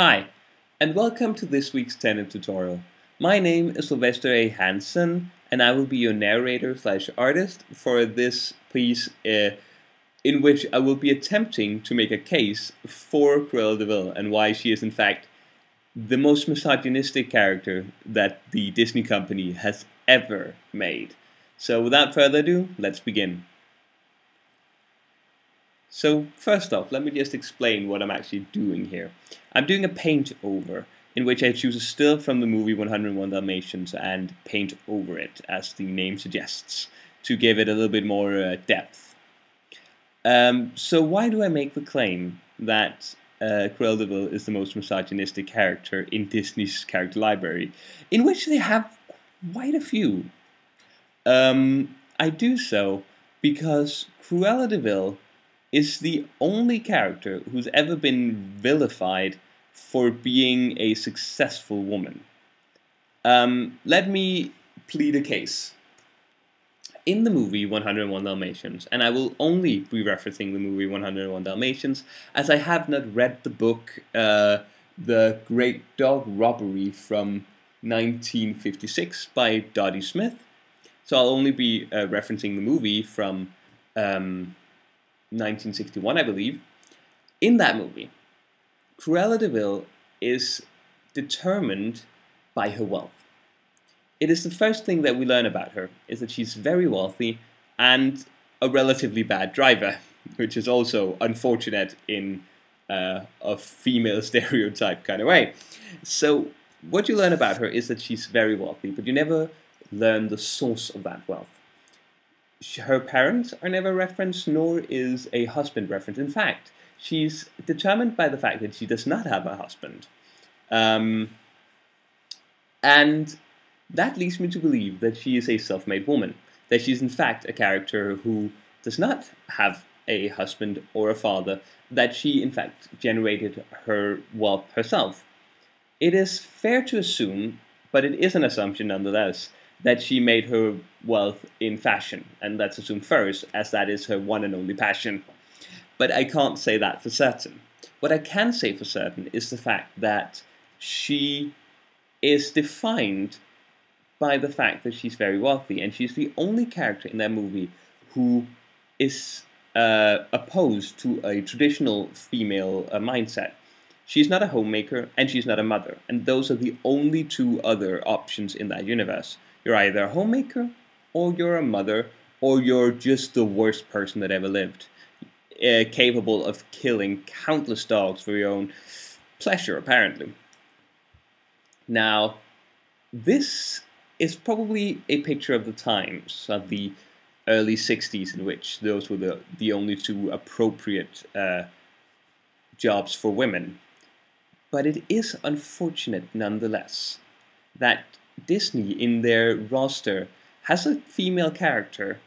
Hi, and welcome to this week's Tentative tutorial. My name is Sylvester A. Hansen, and I will be your narrator / artist for this piece in which I will be attempting to make a case for Cruella De Vil and why she is in fact the most misogynistic character that the Disney company has ever made. So without further ado, let's begin. So first off, let me just explain what I'm actually doing here. I'm doing a paint over, in which I choose a still from the movie 101 Dalmatians and paint over it, as the name suggests, to give it a little bit more depth. So why do I make the claim that Cruella De Vil is the most misogynistic character in Disney's character library, in which they have quite a few? I do so because Cruella De Vil is the only character who's ever been vilified for being a successful woman. Let me plead a case. In the movie 101 Dalmatians, and I will only be referencing the movie 101 Dalmatians, as I have not read the book The Great Dog Robbery from 1956 by Dodie Smith, so I'll only be referencing the movie from 1961, I believe. In that movie, Cruella De Vil is determined by her wealth. It is the first thing that we learn about her, is that she's very wealthy and a relatively bad driver, which is also unfortunate in a female stereotype kind of way. So what you learn about her is that she's very wealthy, but you never learn the source of that wealth. Her parents are never referenced, nor is a husband referenced. In fact, she's determined by the fact that she does not have a husband. And that leads me to believe that she is a self-made woman, that she's in fact a character who does not have a husband or a father, that she in fact generated her wealth herself. It is fair to assume, but it is an assumption nonetheless, that she made her wealth in fashion, and let's assume first, as that is her one and only passion. But I can't say that for certain. What I can say for certain is the fact that she is defined by the fact that she's very wealthy, and she's the only character in that movie who is opposed to a traditional female mindset. She's not a homemaker, and she's not a mother, and those are the only two other options in that universe. You're either a homemaker, or you're a mother, or you're just the worst person that ever lived, capable of killing countless dogs for your own pleasure, apparently. Now, this is probably a picture of the times, of the early 60s, in which those were the only two appropriate jobs for women. But it is unfortunate, nonetheless, that Disney, in their roster, has a female character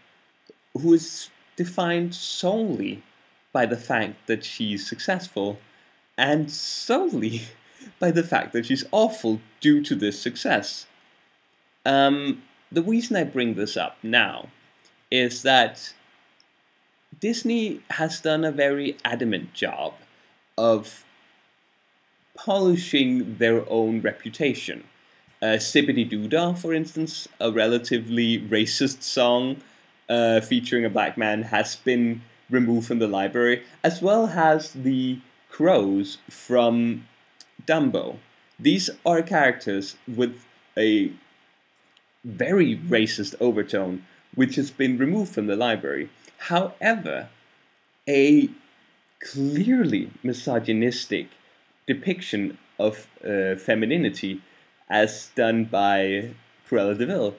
who is defined solely by the fact that she's successful, and solely by the fact that she's awful due to this success. The reason I bring this up now is that Disney has done a very adamant job of polishing their own reputation. Sippity Doodah, for instance, a relatively racist song featuring a black man, has been removed from the library, as well as the crows from Dumbo. These are characters with a very racist overtone, which has been removed from the library. However, a clearly misogynistic depiction of femininity, as done by Cruella De Vil,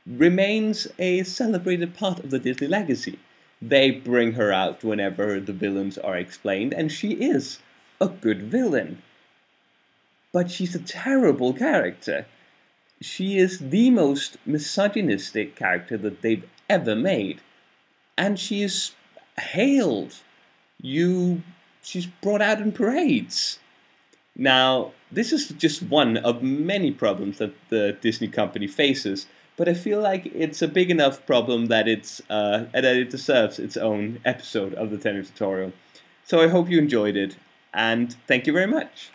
remains a celebrated part of the Disney legacy. They bring her out whenever the villains are explained, and she is a good villain. But she's a terrible character. She is the most misogynistic character that they've ever made. And she is hailed. She's brought out in parades. Now, this is just one of many problems that the Disney company faces, but I feel like it's a big enough problem that it deserves its own episode of the Tentative tutorial. So I hope you enjoyed it, and thank you very much.